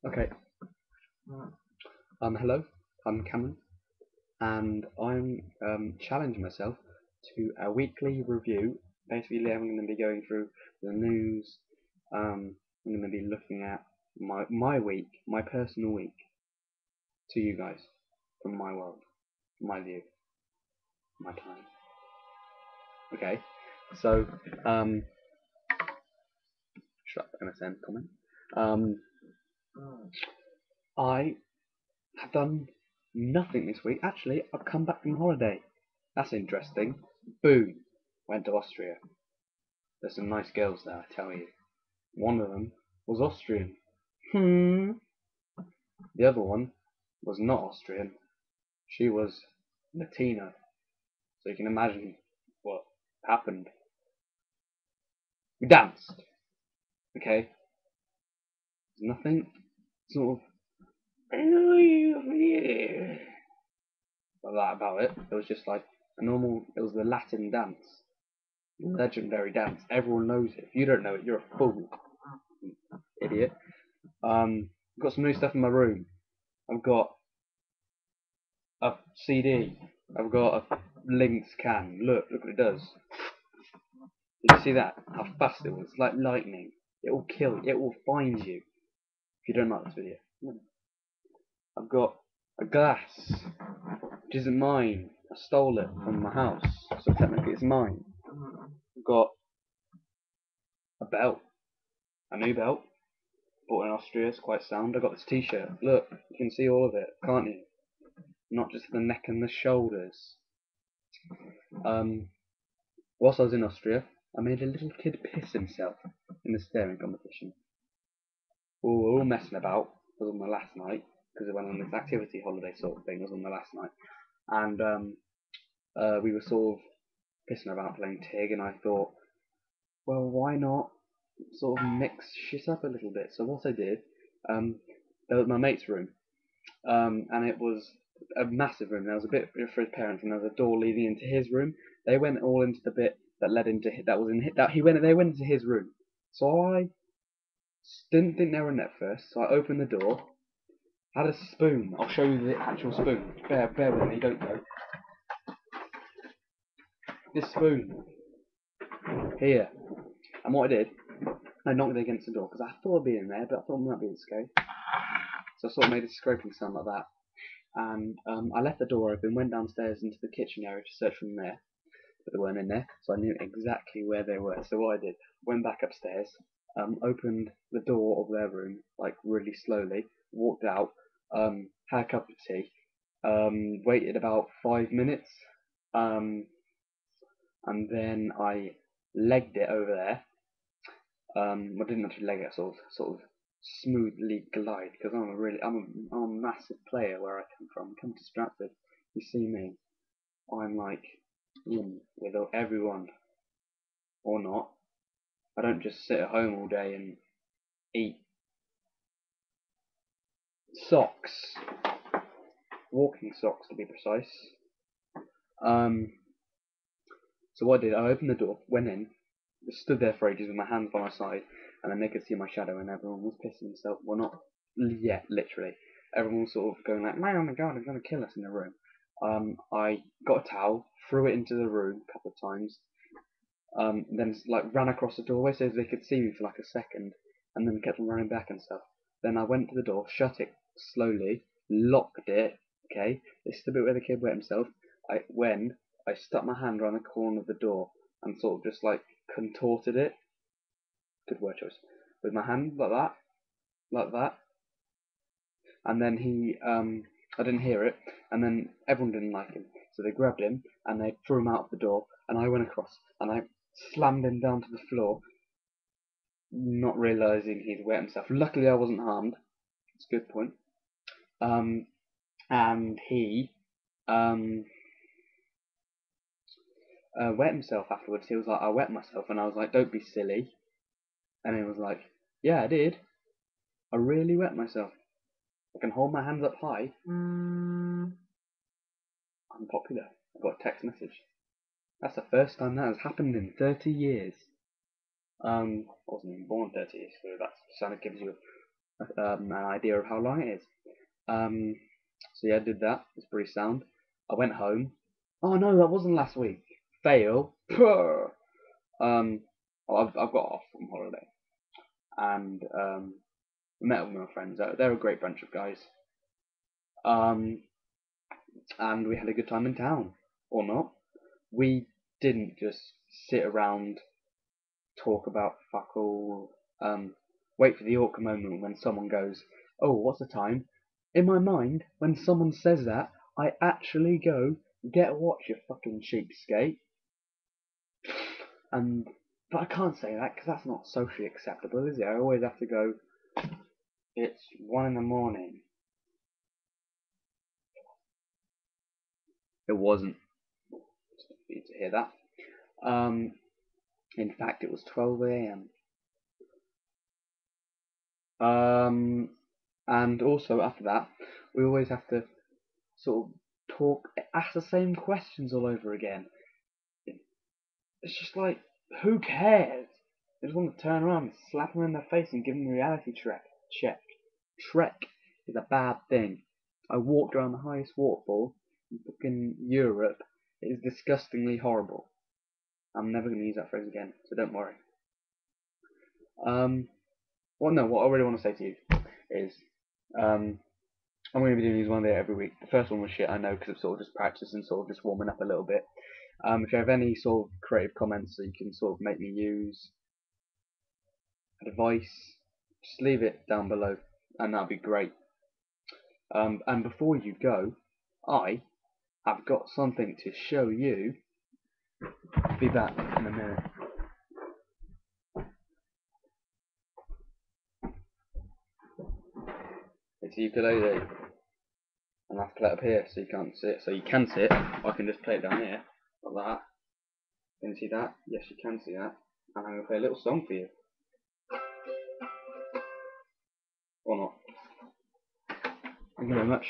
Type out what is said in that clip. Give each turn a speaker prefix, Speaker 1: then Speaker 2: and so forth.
Speaker 1: Okay. Hello. I'm Cameron, and I'm challenging myself to a weekly review. Basically, I'm going to be going through the news. I'm going to be looking at my week, my personal week, to you guys from my world, my view, my time. Okay. So, shut up, MSN comment. I have done nothing this week. Actually, I've come back from holiday. That's interesting. Boom. Went to Austria. There's some nice girls there, I tell you. One of them was Austrian. The other one was not Austrian. She was Latino. So you can imagine what happened. We danced. Okay? There's nothing sort of like that about it. It was just like a normal, it was the Latin dance. Legendary dance. Everyone knows it. If you don't know it, you're a fool. Idiot. I've got some new stuff in my room. I've got a CD. I've got a Lynx can. Look what it does. Did you see that? How fast it was? It's like lightning. It will kill you. It will find you. If you don't like this video. I've got a glass, which isn't mine. I stole it from my house, so technically it's mine. I've got a belt. A new belt. Bought in Austria. It's quite sound. I've got this t-shirt. Look, you can see all of it, can't you? Not just the neck and the shoulders. Whilst I was in Austria, I made a little kid piss himself in the staring competition. We were all messing about. It was on the last night, because it went on this activity holiday sort of thing. It was on the last night. And we were sort of pissing about playing Tig, and I thought, well, why not sort of mix shit up a little bit? So what I did, there was my mate's room, and it was a massive room. There was a bit for his parents, and there was a door leading into his room. They went all into the bit that led into they went into his room. So I didn't think they were in there first. So I opened the door. Had a spoon. I'll show you the actual spoon. Bear with me. Don't go. This spoon here. And what I did, I knocked it against the door because I thought I'd be in there, but I thought it might be scary. So I sort of made a scraping sound like that. And I left the door open, went downstairs into the kitchen area to search for them there, but they weren't in there, so I knew exactly where they were. So what I did, went back upstairs, opened the door of their room, like really slowly, walked out, had a cup of tea, waited about 5 minutes, and then I legged it over there. I didn't actually leg it, sort of smoothly glide, because I'm a massive player where I come from. Come to Stratford, you see me, I'm like in with everyone or not. I don't just sit at home all day and eat socks, walking socks to be precise. So what I did, I opened the door, went in, just stood there for ages with my hands by my side, and then they could see my shadow, and everyone was pissing themselves. Well, not yet, literally. Everyone was sort of going like, "Oh my god, they're going to kill us in the room." I got a towel, threw it into the room a couple of times, then like ran across the doorway so they could see me for like a second, and then kept on running back and stuff. Then I went to the door, shut it slowly, locked it. Okay, this is the bit where the kid wet himself. I stuck my hand around the corner of the door and sort of just like contorted it. Good word choice. With my hand like that, and then I didn't hear it, and then everyone didn't like him, so they grabbed him and they threw him out of the door, and I went across and I slammed him down to the floor, not realizing he'd wet himself. Luckily, I wasn't harmed. That's a good point. And he wet himself afterwards. He was like, "I wet myself," and I was like, "Don't be silly." And he was like, "Yeah, I did. I really wet myself. I can hold my hands up high. I'm popular." I got a text message. That's the first time that has happened in 30 years. I wasn't even born 30 years ago. That kind of gives you an idea of how long it is. So yeah, I did that. It's pretty sound. I went home. Oh no, that wasn't last week. Fail. um, I've got off from holiday and met with my friends. They're a great bunch of guys. Um, and we had a good time in town, or not. We didn't just sit around, talk about fuck all, wait for the awkward moment when someone goes, "Oh, what's the time?" In my mind, when someone says that, I actually go, "Get a watch, you fucking cheapskate." And but I can't say that because that's not socially acceptable, is it? I always have to go, "It's 1 in the morning." It wasn't. Just for you to hear that. In fact, it was 12 a.m. And also after that, we always have to sort of ask the same questions all over again. It's just like, who cares? I just want to turn around and slap them in the face and give them a reality check. Trek is a bad thing. I walked around the highest waterfall in fucking Europe. It is disgustingly horrible. I'm never going to use that phrase again, so don't worry. Well, no, what I really want to say to you is, I'm going to be doing these one day every week. The first one was shit, I know, because it's sort of just practice and sort of just warming up a little bit. If you have any sort of creative comments that you can sort of make me use, advice, just leave it down below, and that'll be great. And before you go, I have got something to show you. Be back in a minute. It's a ukulele, and I have to play it up here so you can't see it. So you can see it. I can just play it down here, like that. Can you see that? Yes, you can see that. And I'm going to play a little song for you. Or not. Thank you very much.